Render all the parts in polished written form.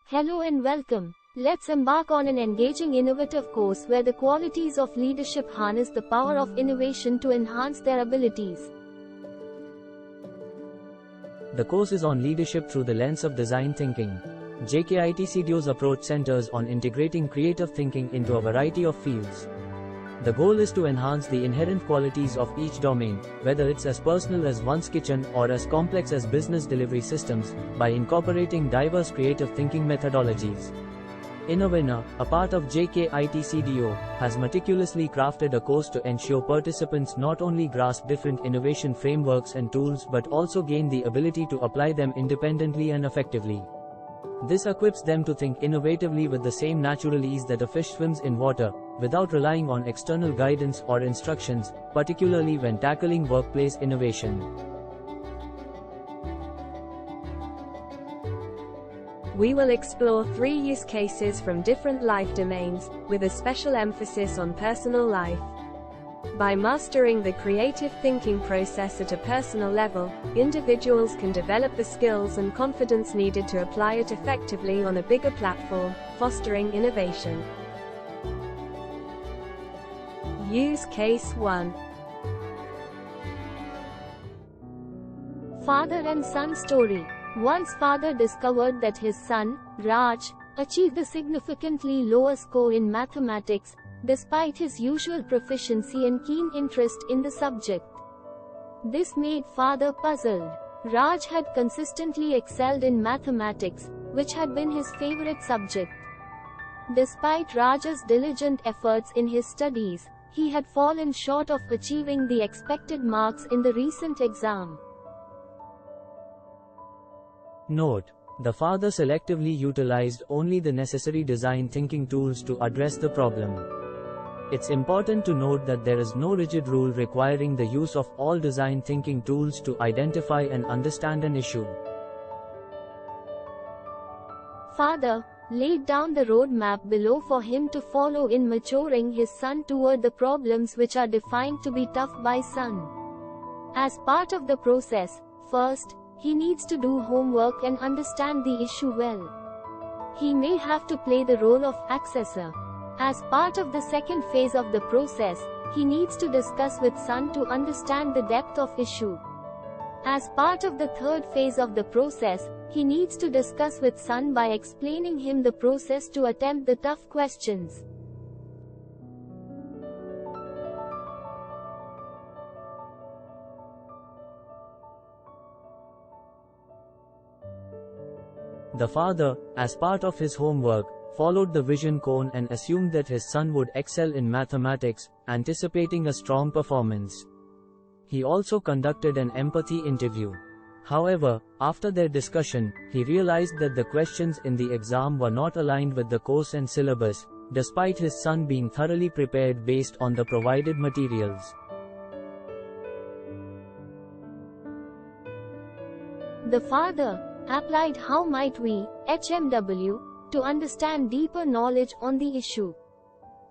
Hello and welcome. Let's embark on an engaging innovative course where the qualities of leadership harness the power of innovation to enhance their abilities. The course is on leadership through the lens of design thinking. JKITCDO's approach centers on integrating creative thinking into a variety of fields. The goal is to enhance the inherent qualities of each domain, whether it's as personal as one's kitchen or as complex as business delivery systems, by incorporating diverse creative thinking methodologies. Innovaner, a part of JKITCDO, has meticulously crafted a course to ensure participants not only grasp different innovation frameworks and tools but also gain the ability to apply them independently and effectively. This equips them to think innovatively with the same natural ease that a fish swims in water, without relying on external guidance or instructions, particularly when tackling workplace innovation. We will explore 3 use cases from different life domains, with a special emphasis on personal life. By mastering the creative thinking process at a personal level, individuals can develop the skills and confidence needed to apply it effectively on a bigger platform, fostering innovation. Use Case 1. Father and son story. Once father discovered that his son, Raj, achieved a significantly lower score in mathematics, despite his usual proficiency and keen interest in the subject. This made father puzzled. Raj had consistently excelled in mathematics, which had been his favorite subject. Despite Raj's diligent efforts in his studies, he had fallen short of achieving the expected marks in the recent exam. Note: the father selectively utilized only the necessary design thinking tools to address the problem. It's important to note that there is no rigid rule requiring the use of all design thinking tools to identify and understand an issue. Father laid down the roadmap below for him to follow in maturing his son toward the problems which are defined to be tough by son. As part of the process, first, he needs to do homework and understand the issue well. He may have to play the role of accessor. As part of the second phase of the process, he needs to discuss with son to understand the depth of issue. As part of the third phase of the process, he needs to discuss with son by explaining him the process to attempt the tough questions. The father, as part of his homework, followed the vision cone and assumed that his son would excel in mathematics, anticipating a strong performance. He also conducted an empathy interview. However, after their discussion, he realized that the questions in the exam were not aligned with the course and syllabus, despite his son being thoroughly prepared based on the provided materials. The father applied How Might We, HMW, to understand deeper knowledge on the issue.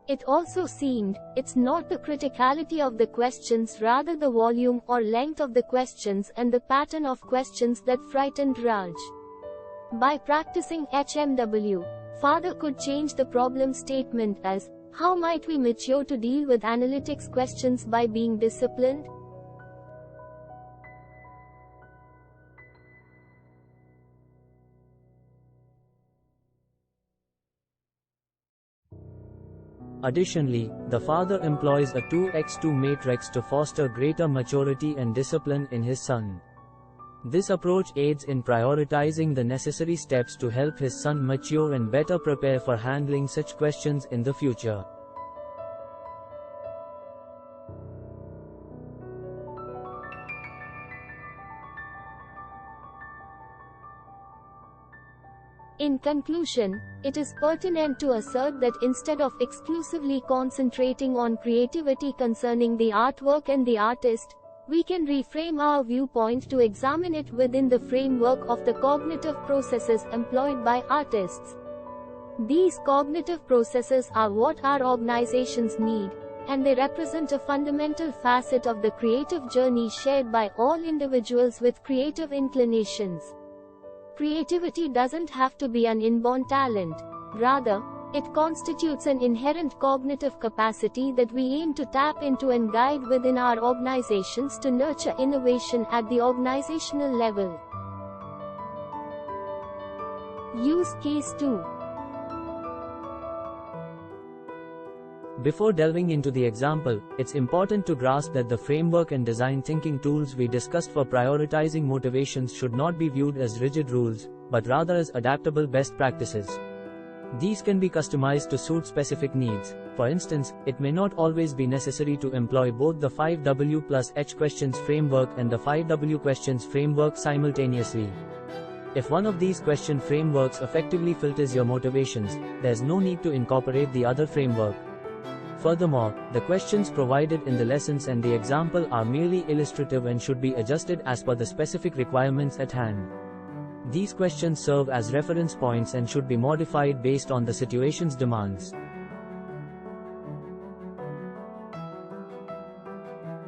It also seemed, it's not the criticality of the questions, rather the volume or length of the questions and the pattern of questions that frightened Raj. By practicing HMW, father could change the problem statement as, how might we mature to deal with analytics questions by being disciplined? Additionally, the father employs a 2x2 matrix to foster greater maturity and discipline in his son. This approach aids in prioritizing the necessary steps to help his son mature and better prepare for handling such questions in the future. In conclusion, it is pertinent to assert that instead of exclusively concentrating on creativity concerning the artwork and the artist, we can reframe our viewpoint to examine it within the framework of the cognitive processes employed by artists. These cognitive processes are what our organizations need, and they represent a fundamental facet of the creative journey shared by all individuals with creative inclinations. Creativity doesn't have to be an inborn talent. Rather, it constitutes an inherent cognitive capacity that we aim to tap into and guide within our organizations to nurture innovation at the organizational level. Use case 2. Before delving into the example, it's important to grasp that the framework and design thinking tools we discussed for prioritizing motivations should not be viewed as rigid rules, but rather as adaptable best practices. These can be customized to suit specific needs. For instance, it may not always be necessary to employ both the 5W plus H questions framework and the 5W questions framework simultaneously. If one of these question frameworks effectively filters your motivations, there's no need to incorporate the other framework. Furthermore, the questions provided in the lessons and the example are merely illustrative and should be adjusted as per the specific requirements at hand. These questions serve as reference points and should be modified based on the situation's demands.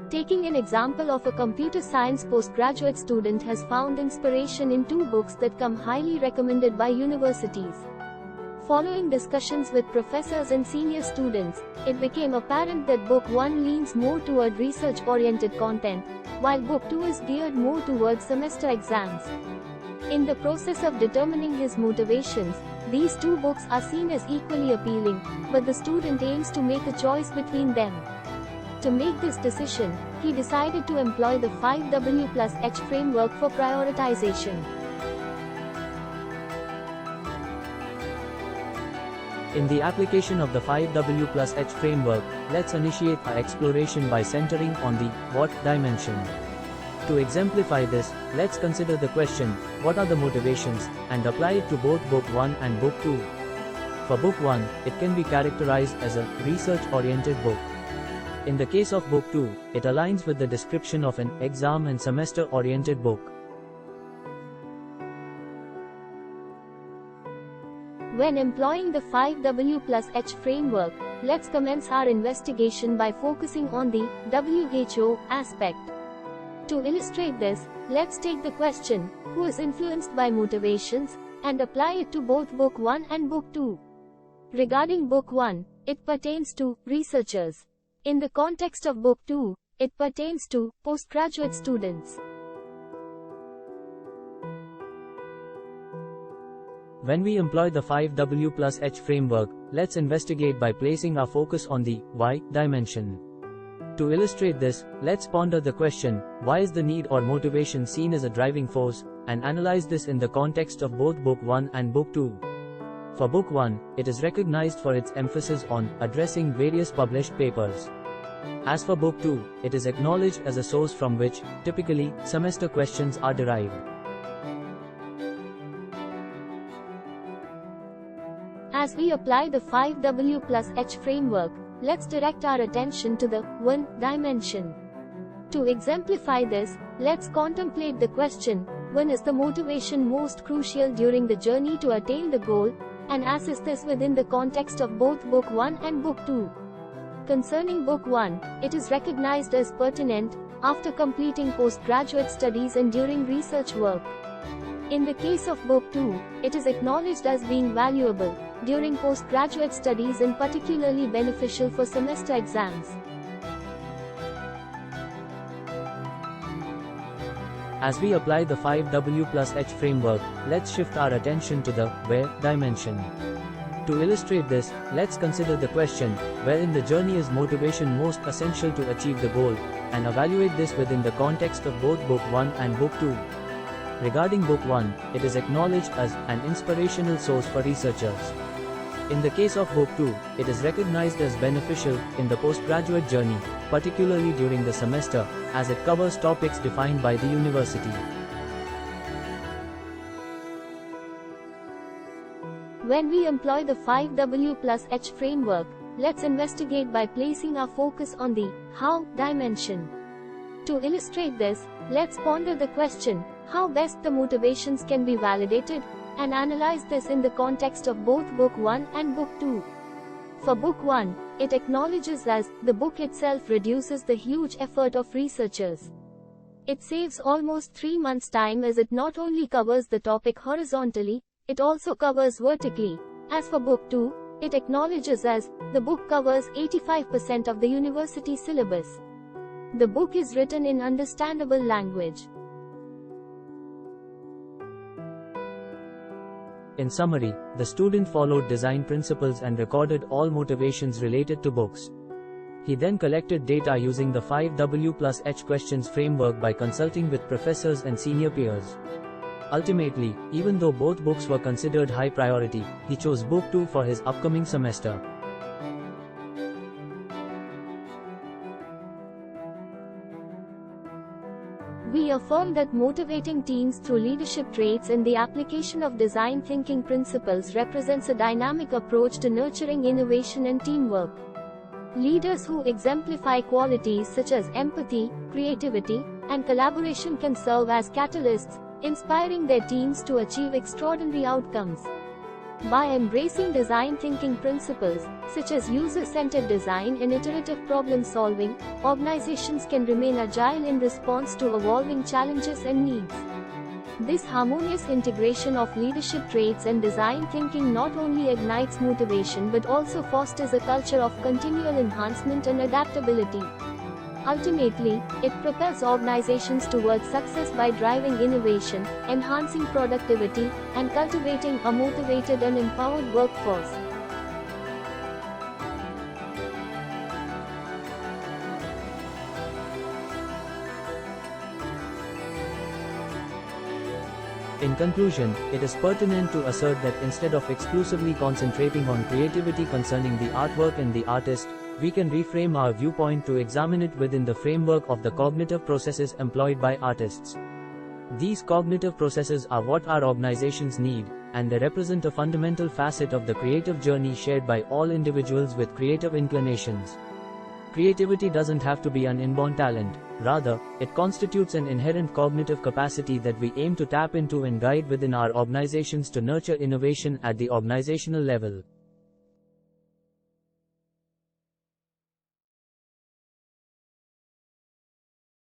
Taking an example of a computer science postgraduate student has found inspiration in 2 books that come highly recommended by universities. Following discussions with professors and senior students, it became apparent that Book 1 leans more toward research-oriented content, while Book 2 is geared more towards semester exams. In the process of determining his motivations, these 2 books are seen as equally appealing, but the student aims to make a choice between them. To make this decision, he decided to employ the 5W plus H framework for prioritization. In the application of the 5W plus H framework, let's initiate our exploration by centering on the what dimension. To exemplify this, let's consider the question, what are the motivations, and apply it to both Book 1 and Book 2. For Book 1, it can be characterized as a research-oriented book. In the case of Book 2, it aligns with the description of an exam and semester-oriented book. When employing the 5W plus H framework, let's commence our investigation by focusing on the WHO aspect. To illustrate this, let's take the question, who is influenced by motivations, and apply it to both Book 1 and Book 2. Regarding Book 1, it pertains to researchers. In the context of Book 2, it pertains to postgraduate students. When we employ the 5W plus H framework, let's investigate by placing our focus on the why dimension. To illustrate this, let's ponder the question, why is the need or motivation seen as a driving force, and analyze this in the context of both Book 1 and Book 2. For Book 1, it is recognized for its emphasis on addressing various published papers. As for Book 2, it is acknowledged as a source from which, typically, semester questions are derived. As we apply the 5W plus H framework, let's direct our attention to the one dimension. To exemplify this, let's contemplate the question, when is the motivation most crucial during the journey to attain the goal, and assess this within the context of both Book 1 and Book 2. Concerning Book 1, it is recognized as pertinent, after completing postgraduate studies and during research work. In the case of Book 2, it is acknowledged as being valuable, during postgraduate studies and particularly beneficial for semester exams. As we apply the 5W plus H framework, let's shift our attention to the where dimension. To illustrate this, let's consider the question, where in the journey is motivation most essential to achieve the goal, and evaluate this within the context of both Book 1 and Book 2. Regarding Book 1, it is acknowledged as an inspirational source for researchers. In the case of Book 2, it is recognized as beneficial in the postgraduate journey, particularly during the semester, as it covers topics defined by the university. When we employ the 5W plus H framework, let's investigate by placing our focus on the how dimension. To illustrate this, let's ponder the question, how best the motivations can be validated, and analyze this in the context of both Book 1 and Book 2. For Book 1, it acknowledges as the book itself reduces the huge effort of researchers. It saves almost 3 months' time as it not only covers the topic horizontally, it also covers vertically. As for Book 2, it acknowledges as the book covers 85% of the university syllabus. The book is written in understandable language. In summary, the student followed design principles and recorded all motivations related to books. He then collected data using the 5W+H questions framework by consulting with professors and senior peers. Ultimately, even though both books were considered high priority, he chose Book 2 for his upcoming semester. We affirm that motivating teams through leadership traits and the application of design thinking principles represents a dynamic approach to nurturing innovation and teamwork. Leaders who exemplify qualities such as empathy, creativity, and collaboration can serve as catalysts, inspiring their teams to achieve extraordinary outcomes. By embracing design thinking principles, such as user-centered design and iterative problem-solving, organizations can remain agile in response to evolving challenges and needs. This harmonious integration of leadership traits and design thinking not only ignites motivation but also fosters a culture of continual enhancement and adaptability. Ultimately, it propels organizations towards success by driving innovation, enhancing productivity, and cultivating a motivated and empowered workforce. In conclusion, it is pertinent to assert that instead of exclusively concentrating on creativity concerning the artwork and the artist, we can reframe our viewpoint to examine it within the framework of the cognitive processes employed by artists. These cognitive processes are what our organizations need, and they represent a fundamental facet of the creative journey shared by all individuals with creative inclinations. Creativity doesn't have to be an inborn talent, rather, it constitutes an inherent cognitive capacity that we aim to tap into and guide within our organizations to nurture innovation at the organizational level.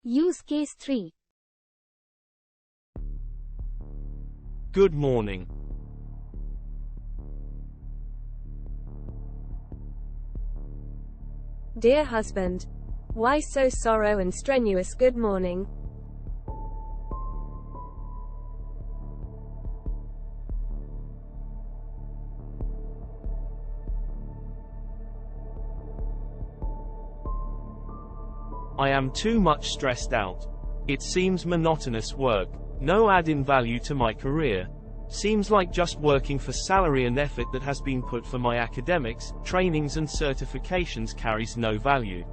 Use Case 3. Good morning. Dear husband, why so sorrow and strenuous good morning? I am too much stressed out. It seems monotonous work, no add-in value to my career. Seems like just working for salary and effort that has been put for my academics, trainings and certifications carries no value.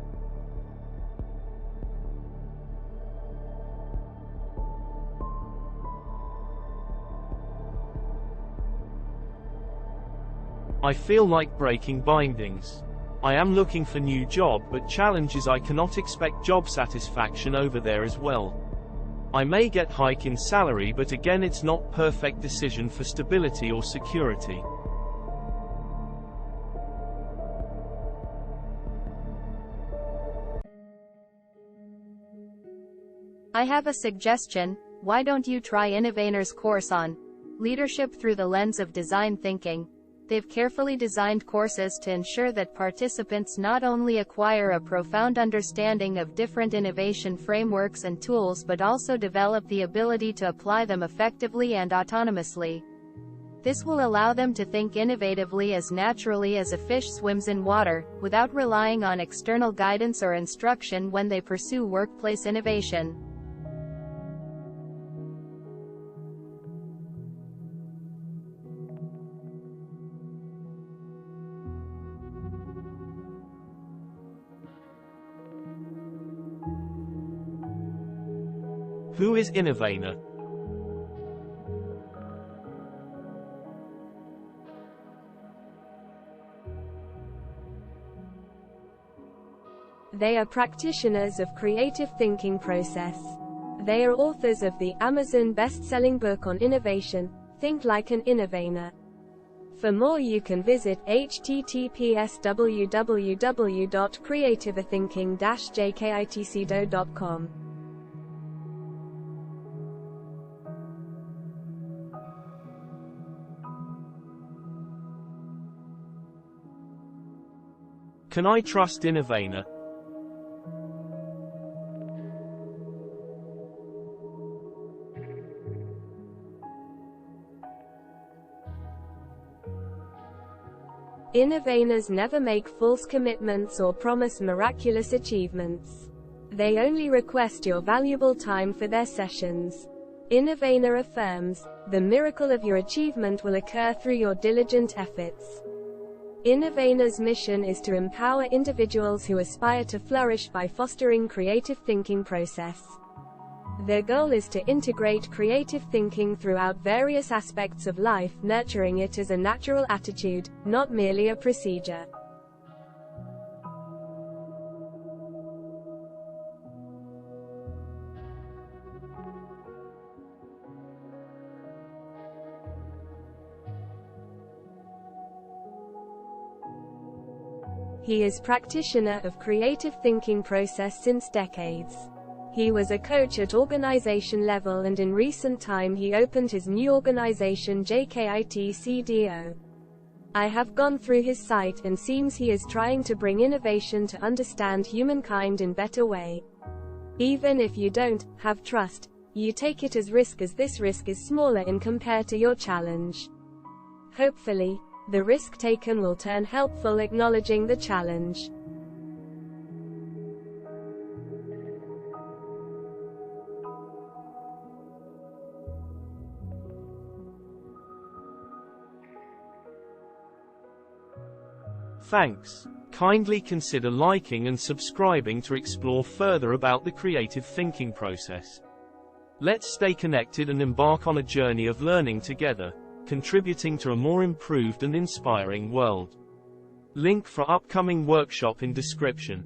I feel like breaking bindings. I am looking for new job, but challenge is I cannot expect job satisfaction over there as well. I may get hike in salary, but again it's not perfect decision for stability or security. I have a suggestion. Why don't you try Innovaner's course on leadership through the lens of design thinking? They've carefully designed courses to ensure that participants not only acquire a profound understanding of different innovation frameworks and tools but also develop the ability to apply them effectively and autonomously. This will allow them to think innovatively as naturally as a fish swims in water, without relying on external guidance or instruction when they pursue workplace innovation. Who is Innovaner? They are practitioners of creative thinking process. They are authors of the Amazon best-selling book on innovation, Think Like an Innovaner. For more you can visit https://www.creativethinking-jkitcdo.com. Can I trust Innovaner? Innovaners never make false commitments or promise miraculous achievements. They only request your valuable time for their sessions. Innovaner affirms, the miracle of your achievement will occur through your diligent efforts. Innovaner's mission is to empower individuals who aspire to flourish by fostering creative thinking process. Their goal is to integrate creative thinking throughout various aspects of life, nurturing it as a natural attitude, not merely a procedure. He is practitioner of creative thinking process since decades. He was a coach at organization level, and in recent time he opened his new organization JKITCDO. I have gone through his site and seems he is trying to bring innovation to understand humankind in better way. Even if you don't have trust, you take it as risk, as this risk is smaller in compared to your challenge. Hopefully, the risk taken will turn helpful, acknowledging the challenge. Thanks. Kindly consider liking and subscribing to explore further about the creative thinking process. Let's stay connected and embark on a journey of learning together, contributing to a more improved and inspiring world. Link for upcoming workshop in description.